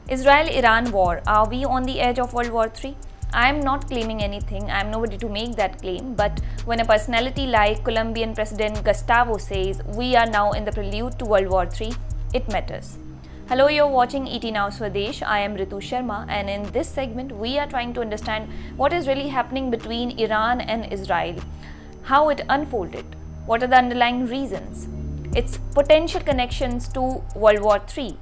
Israel-Iran war. Are we on the edge of World War III? I am not claiming anything, I am nobody to make that claim, but when a personality like Colombian President Gustavo says we are now in the prelude to World War III, it matters. Hello, you're watching ET Now Swadesh. I am Ritu Sharma, and in this segment, we are trying to understand what is really happening between Iran and Israel, how it unfolded, what are the underlying reasons, its potential connections to World War III,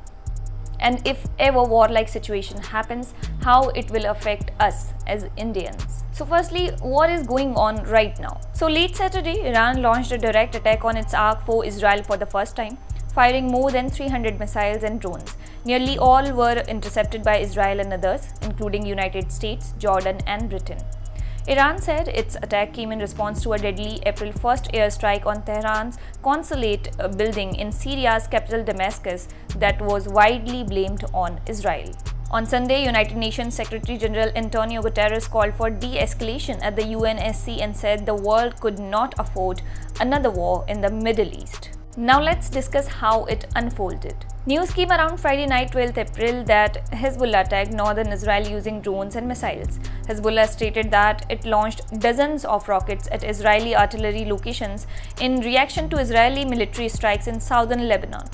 and if ever war-like situation happens, how it will affect us as Indians. So firstly, what is going on right now? So late Saturday, Iran launched a direct attack on its Ark 4 Israel for the first time, firing more than 300 missiles and drones. Nearly all were intercepted by Israel and others, including United States, Jordan and Britain. Iran said its attack came in response to a deadly April 1st airstrike on Tehran's consulate building in Syria's capital Damascus that was widely blamed on Israel. On Sunday, United Nations Secretary General Antonio Guterres called for de-escalation at the UNSC and said the world could not afford another war in the Middle East. Now let's discuss how it unfolded. News came around Friday night 12th April that Hezbollah attacked northern Israel using drones and missiles. Hezbollah stated that it launched dozens of rockets at Israeli artillery locations in reaction to Israeli military strikes in southern Lebanon,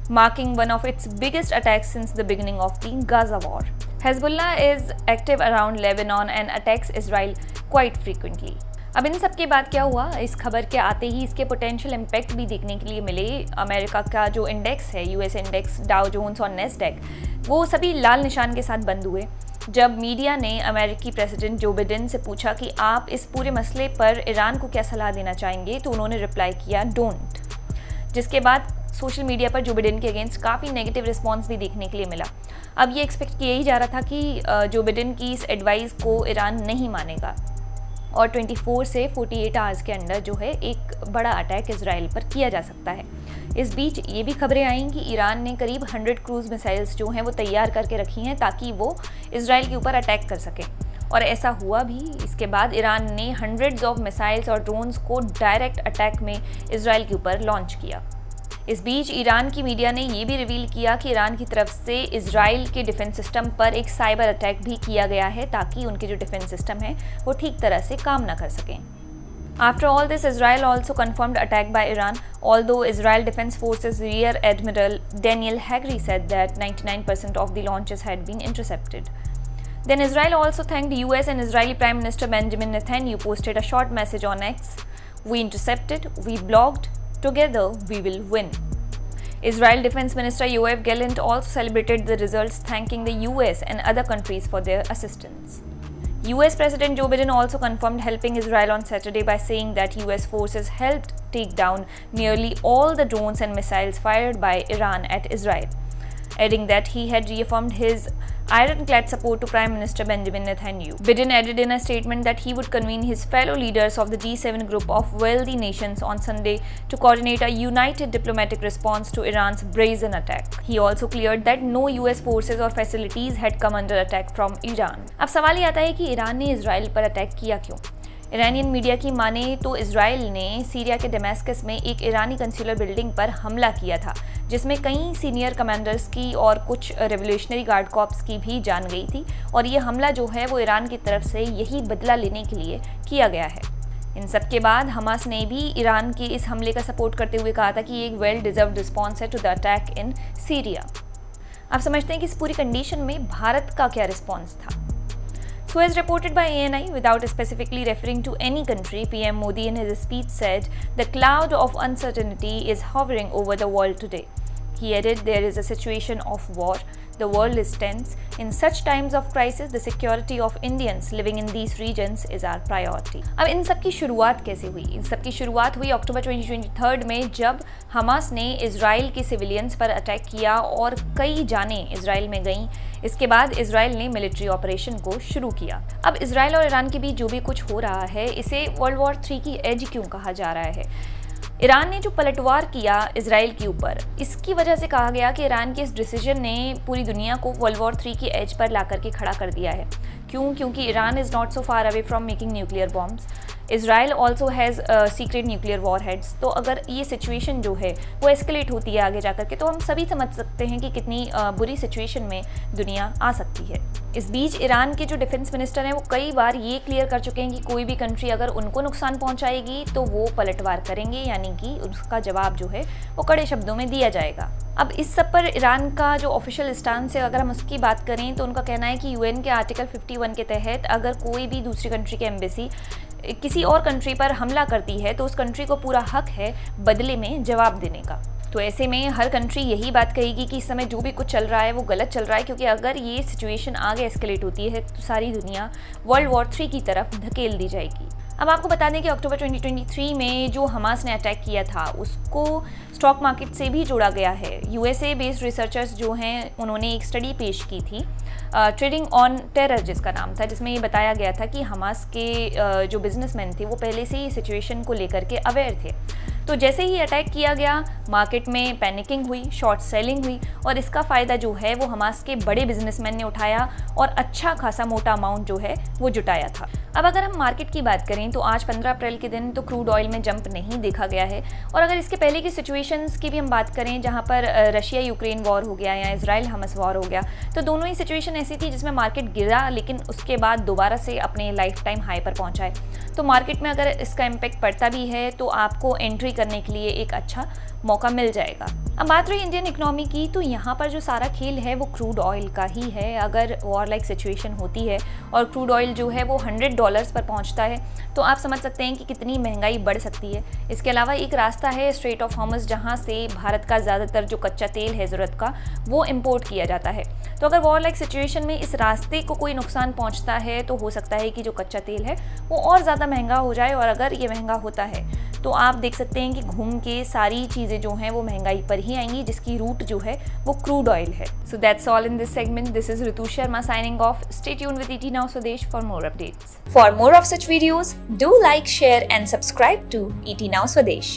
marking one of its biggest attacks since the beginning of the Gaza war. Hezbollah is active around Lebanon and attacks Israel quite frequently. अब इन सब के बाद क्या हुआ, इस खबर के आते ही इसके पोटेंशियल इम्पैक्ट भी देखने के लिए मिले। अमेरिका का जो इंडेक्स है, यूएस इंडेक्स, डाउ जोन्स और नेस्डैक, वो सभी लाल निशान के साथ बंद हुए जब मीडिया ने अमेरिकी प्रेसिडेंट जो बिडेन से पूछा कि आप इस पूरे मसले पर ईरान को क्या सलाह देना चाहेंगे, तो उन्होंने रिप्लाई किया डोंट, जिसके बाद सोशल मीडिया पर जो बिडेन के अगेंस्ट काफ़ी नेगेटिव रिस्पॉन्स भी देखने के लिए मिला। अब ये एक्सपेक्ट किया ही जा रहा था कि जो बिडेन की इस एडवाइस को ईरान नहीं मानेगा और 24 से 48 आवर्स के अंदर जो है एक बड़ा अटैक इजराइल पर किया जा सकता है। इस बीच ये भी खबरें आई कि ईरान ने करीब 100 क्रूज मिसाइल्स जो हैं वो तैयार करके रखी हैं ताकि वो इजराइल के ऊपर अटैक कर सकें, और ऐसा हुआ भी। इसके बाद ईरान ने हंड्रेड्स ऑफ मिसाइल्स और ड्रोन्स को डायरेक्ट अटैक में इजराइल के ऊपर लॉन्च किया। इस बीच ईरान की मीडिया ने ये भी रिवील किया कि ईरान की तरफ से इजराइल के डिफेंस सिस्टम पर एक साइबर अटैक भी किया गया है ताकि उनके जो डिफेंस सिस्टम है वो ठीक तरह से काम ना कर सकें। After all this, Israel also confirmed attack by Iran, although Israel Defense Forces Rear Admiral Daniel Hagari said that 99% of the launches had been intercepted. Then Israel also thanked US and Israeli Prime Minister Benjamin Netanyahu posted a short message on X. We intercepted, we blocked, together we will win. Israel Defense Minister Yoav Gallant also celebrated the results, thanking the US and other countries for their assistance. US President Joe Biden also confirmed helping Israel on Saturday by saying that US forces helped take down nearly all the drones and missiles fired by Iran at Israel, adding that he had reaffirmed his ironclad support to Prime Minister Benjamin Netanyahu. Biden added in a statement that he would convene his fellow leaders of the G7 group of wealthy nations on Sunday to coordinate a united diplomatic response to Iran's brazen attack. He also cleared that no US forces or facilities had come under attack from Iran. अब सवाल ये आता है कि Iran ने Israel पर attack किया क्यों? ईरानियन मीडिया की माने तो इजराइल ने सीरिया के डेमास्कस में एक ईरानी कंसुलर बिल्डिंग पर हमला किया था, जिसमें कई सीनियर कमांडर्स की और कुछ रेवोल्यूशनरी गार्ड कॉर्प्स की भी जान गई थी, और ये हमला जो है वो ईरान की तरफ से यही बदला लेने के लिए किया गया है। इन सब के बाद हमास ने भी ईरान के इस हमले का सपोर्ट करते हुए कहा था कि एक वेल डिजर्व्ड रिस्पॉन्स है to the attack in Syria. अब समझते हैं कि इस पूरी कंडीशन में भारत का क्या रिस्पॉन्स था। So as reported by ANI, without specifically referring to any country, PM Modi in his speech said the cloud of uncertainty is hovering over the world today. He added there is a situation of war. The world is tense. In such times of crisis, the security of Indians living in these regions is our priority. अब इन सब की शुरुआत कैसे हुई? इन सब की शुरुआत हुई अक्टूबर 2023 में, जब हमास ने इजराइल के सिविलियंस पर अटैक किया और कई जानें इजराइल में गईं। इसके बाद इजराइल ने मिलिट्री ऑपरेशन को शुरू किया। अब इजराइल और ईरान के बीच जो भी कुछ हो रहा है, इसे वर्ल्ड वॉर 3 की एज क्यों कहा जा रहा है? ईरान ने जो पलटवार किया इजराइल के ऊपर, इसकी वजह से कहा गया कि ईरान के इस डिसीजन ने पूरी दुनिया को वर्ल्ड वॉर 3 की एज पर ला करके खड़ा कर दिया है। क्यों? क्योंकि Iran is not so far away from making nuclear bombs. Israel also has secret nuclear war heads. तो अगर ये सिचुएशन जो है वो एस्केलेट होती है आगे जाकर के, तो हम सभी समझ सकते हैं कि कितनी बुरी सिचुएशन में दुनिया आ सकती है। इस बीच ईरान के जो डिफेंस मिनिस्टर हैं वो कई बार ये क्लियर कर चुके हैं कि कोई भी कंट्री अगर उनको नुकसान पहुंचाएगी तो वो पलटवार करेंगे, यानी कि उसका जवाब जो है वो कड़े शब्दों में दिया जाएगा। अब इस सब पर ईरान का जो ऑफिशियल स्टांस है, अगर हम उसकी बात करें तो उनका कहना है कि यूएन के आर्टिकल 51 के तहत अगर कोई भी दूसरी कंट्री की एम्बेसी किसी और कंट्री पर हमला करती है तो उस कंट्री को पूरा हक है बदले में जवाब देने का। तो ऐसे में हर कंट्री यही बात कहेगी कि इस समय जो भी कुछ चल रहा है वो गलत चल रहा है, क्योंकि अगर ये सिचुएशन आगे एस्केलेट होती है तो सारी दुनिया वर्ल्ड वॉर 3 की तरफ धकेल दी जाएगी। अब आपको बता दें कि अक्टूबर 2023 में जो हमास ने अटैक किया था उसको स्टॉक मार्केट से भी जोड़ा गया है। यूएसए बेस्ड रिसर्चर्स जो हैं उन्होंने एक स्टडी पेश की थी, ट्रेडिंग ऑन टेरर जिसका नाम था, जिसमें ये बताया गया था कि हमास के जो बिजनेसमैन थे वो पहले से ही सिचुएशन को लेकर के अवेयर थे। तो जैसे ही अटैक किया गया मार्केट में पैनिकिंग हुई, शॉर्ट सेलिंग हुई और इसका फ़ायदा जो है वो हमास के बड़े बिजनेसमैन ने उठाया और अच्छा खासा मोटा अमाउंट जो है वो जुटाया था। अब अगर हम मार्केट की बात करें तो आज 15 अप्रैल के दिन तो क्रूड ऑयल में जंप नहीं देखा गया है। और अगर इसके पहले की सिचुएशंस की भी हम बात करें जहां पर रशिया यूक्रेन वॉर हो गया या इजराइल हमस वॉर हो गया, तो दोनों ही सिचुएशन ऐसी थी जिसमें मार्केट गिरा लेकिन उसके बाद दोबारा से अपने लाइफ टाइम हाई पर पहुंचा है। तो मार्केट में अगर इसका इम्पैक्ट पड़ता भी है तो आपको एंट्री करने के लिए एक अच्छा मौका मिल जाएगा। अब बात रही इंडियन इकोनॉमी की, तो यहाँ पर जो सारा खेल है वो क्रूड ऑयल का ही है। अगर वॉर लाइक सिचुएशन होती है और क्रूड ऑयल जो है वो $100 पर पहुँचता है तो आप समझ सकते हैं कि कितनी महंगाई बढ़ सकती है। इसके अलावा एक रास्ता है स्ट्रेट ऑफ हॉर्मुज़, जहाँ से भारत का ज़्यादातर जो कच्चा तेल है ज़रूरत का वो इम्पोर्ट किया जाता है। तो अगर वॉर लाइक सिचुएशन में इस रास्ते को कोई नुकसान पहुँचता है तो हो सकता है कि जो कच्चा तेल है वो और ज़्यादा महंगा हो जाए, और अगर ये महंगा होता है तो आप देख सकते हैं कि घूम के सारी चीज़ें जो हैं वो महंगाई पर ही आएंगी, जिसकी रूट जो है वो क्रूड ऑयल है। So that's all in this segment. This is Ritu Sharma signing off. Stay tuned with ET Now Swadesh for more updates. For more of such videos, do like, share and subscribe to ET Now Swadesh.